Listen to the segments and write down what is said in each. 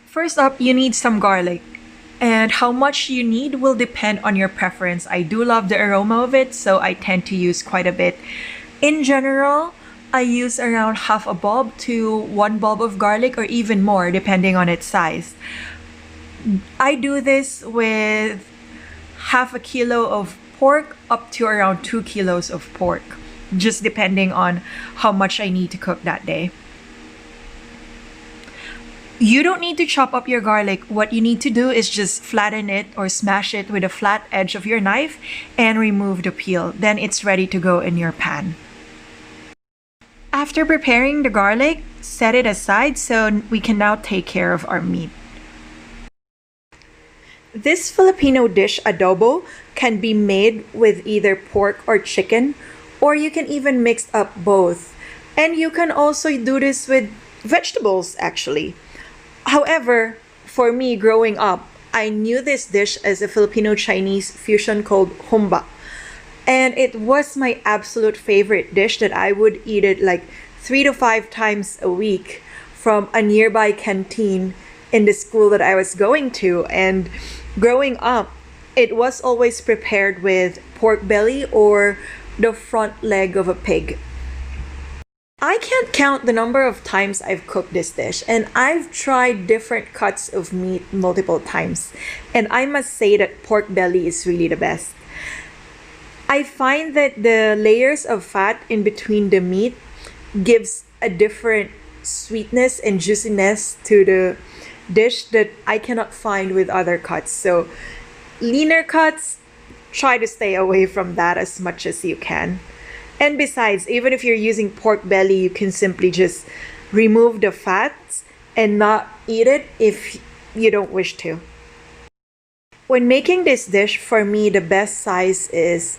First up, you need some garlic. And how much you need will depend on your preference. I do love the aroma of it, so I tend to use quite a bit. In general, I use around half a bulb to one bulb of garlic or even more depending on its size. I do this with half a kilo of pork up to around 2 kilos of pork, just depending on how much I need to cook that day. You don't need to chop up your garlic. What you need to do is just flatten it or smash it with a flat edge of your knife and remove the peel. Then it's ready to go in your pan. After preparing the garlic, set it aside so we can now take care of our meat. This Filipino dish, adobo, can be made with either pork or chicken, or you can even mix up both. And you can also do this with vegetables, actually. However, for me growing up, I knew this dish as a Filipino-Chinese fusion called Humba. And it was my absolute favorite dish that I would eat it like 3 to 5 times a week from a nearby canteen in the school that I was going to. And growing up, it was always prepared with pork belly or the front leg of a pig. I can't count the number of times I've cooked this dish, and I've tried different cuts of meat multiple times. And I must say that pork belly is really the best. I find that the layers of fat in between the meat gives a different sweetness and juiciness to the dish that I cannot find with other cuts. So leaner cuts, try to stay away from that as much as you can. And besides, even if you're using pork belly, you can simply just remove the fats and not eat it if you don't wish to. When making this dish, for me, the best size is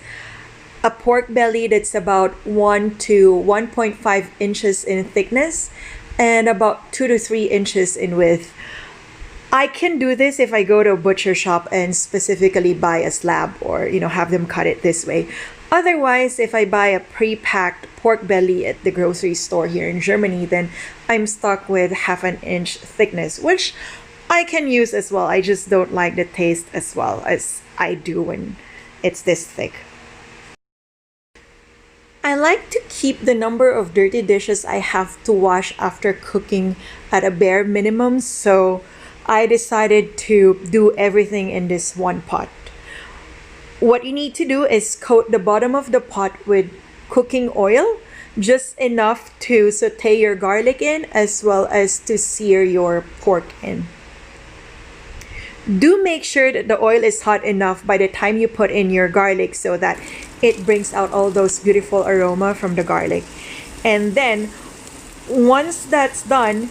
a pork belly that's about 1 to 1.5 inches in thickness and about 2 to 3 inches in width. I can do this if I go to a butcher shop and specifically buy a slab or, have them cut it this way. Otherwise, if I buy a pre-packed pork belly at the grocery store here in Germany, then I'm stuck with half an inch thickness, which I can use as well. I just don't like the taste as well as I do when it's this thick. I like to keep the number of dirty dishes I have to wash after cooking at a bare minimum, so I decided to do everything in this one pot. What you need to do is coat the bottom of the pot with cooking oil, just enough to saute your garlic in as well as to sear your pork in. Do make sure that the oil is hot enough by the time you put in your garlic so that it brings out all those beautiful aroma from the garlic. And then once that's done,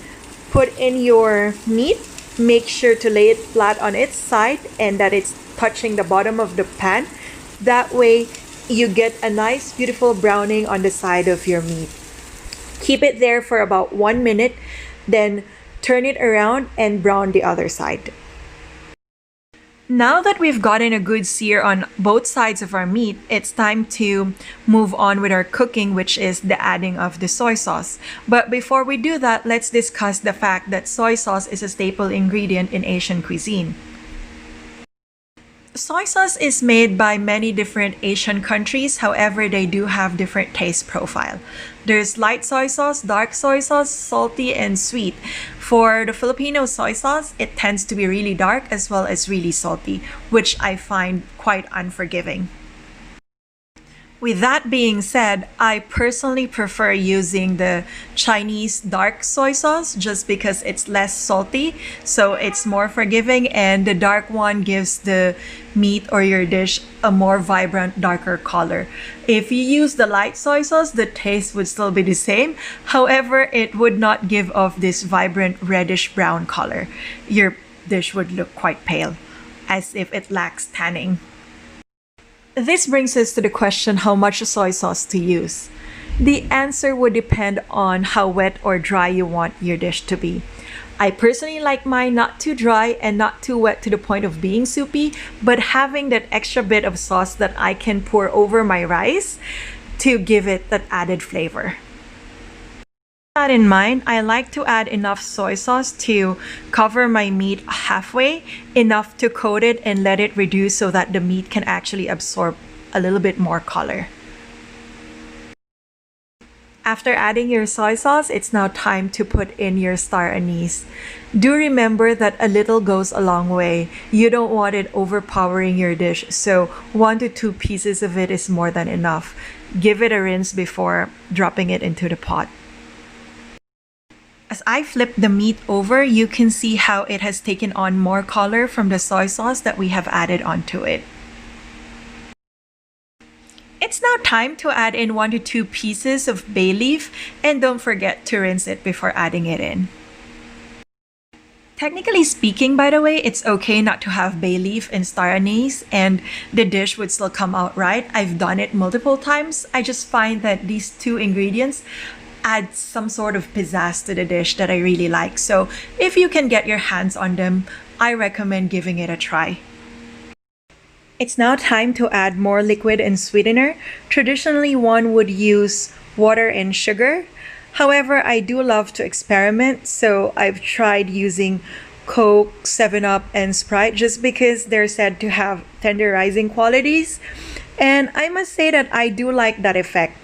put in your meat. Make sure to lay it flat on its side and that it's touching the bottom of the pan. That way you get a nice beautiful browning on the side of your meat. Keep it there for about 1 minute, then turn it around and brown the other side. Now that we've gotten a good sear on both sides of our meat, it's time to move on with our cooking, which is the adding of the soy sauce. But before we do that, let's discuss the fact that soy sauce is a staple ingredient in Asian cuisine. Soy sauce is made by many different Asian countries, however, they do have different taste profile. There's light soy sauce, dark soy sauce, salty, and sweet. For the Filipino soy sauce, it tends to be really dark as well as really salty, which I find quite unforgiving. With that being said, I personally prefer using the Chinese dark soy sauce just because it's less salty, so it's more forgiving, and the dark one gives the meat or your dish a more vibrant, darker color. If you use the light soy sauce, the taste would still be the same. However, it would not give off this vibrant reddish brown color. Your dish would look quite pale, as if it lacks tanning. This brings us to the question how much soy sauce to use. The answer would depend on how wet or dry you want your dish to be. I personally like mine not too dry and not too wet to the point of being soupy, but having that extra bit of sauce that I can pour over my rice to give it that added flavor. That in mind, I like to add enough soy sauce to cover my meat halfway, enough to coat it and let it reduce so that the meat can actually absorb a little bit more color. After adding your soy sauce, it's now time to put in your star anise. Do remember that a little goes a long way. You don't want it overpowering your dish, so 1 to 2 pieces of it is more than enough. Give it a rinse before dropping it into the pot. As I flip the meat over, you can see how it has taken on more color from the soy sauce that we have added onto it. It's now time to add in 1 to 2 pieces of bay leaf, and don't forget to rinse it before adding it in. Technically speaking, by the way, it's okay not to have bay leaf and star anise and the dish would still come out right. I've done it multiple times. I just find that these two ingredients add some sort of pizzazz to the dish that I really like. So if you can get your hands on them, I recommend giving it a try. It's now time to add more liquid and sweetener. Traditionally, one would use water and sugar. However, I do love to experiment, so I've tried using Coke, 7-Up, and Sprite just because they're said to have tenderizing qualities. And I must say that I do like that effect.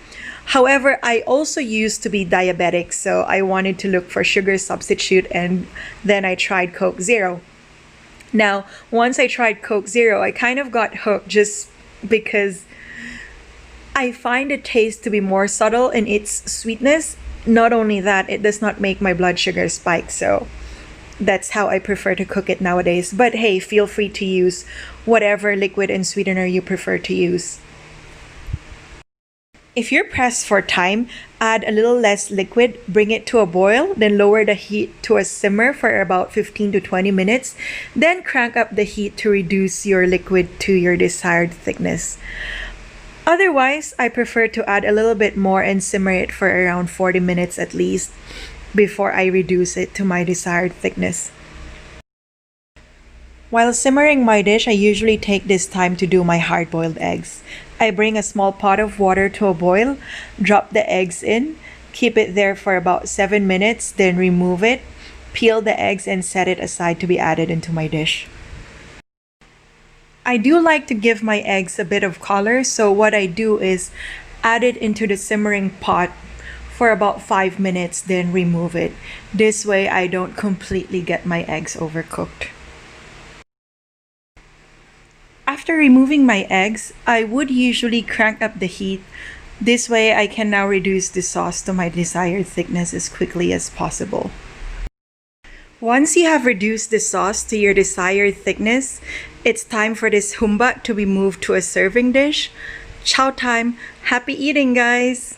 However, I also used to be diabetic, so I wanted to look for sugar substitute, and then I tried Coke Zero. Now, once I tried Coke Zero, I kind of got hooked just because I find the taste to be more subtle in its sweetness. Not only that, it does not make my blood sugar spike, so that's how I prefer to cook it nowadays. But hey, feel free to use whatever liquid and sweetener you prefer to use. If you're pressed for time, add a little less liquid, bring it to a boil, then lower the heat to a simmer for about 15 to 20 minutes, then crank up the heat to reduce your liquid to your desired thickness. Otherwise, I prefer to add a little bit more and simmer it for around 40 minutes at least before I reduce it to my desired thickness. While simmering my dish, I usually take this time to do my hard-boiled eggs. I bring a small pot of water to a boil, drop the eggs in, keep it there for about 7 minutes, then remove it, peel the eggs and set it aside to be added into my dish. I do like to give my eggs a bit of color, so what I do is add it into the simmering pot for about 5 minutes, then remove it. This way I don't completely get my eggs overcooked. After removing my eggs, I would usually crank up the heat. This way I can now reduce the sauce to my desired thickness as quickly as possible. Once you have reduced the sauce to your desired thickness, it's time for this humba to be moved to a serving dish. Chow time! Happy eating, guys!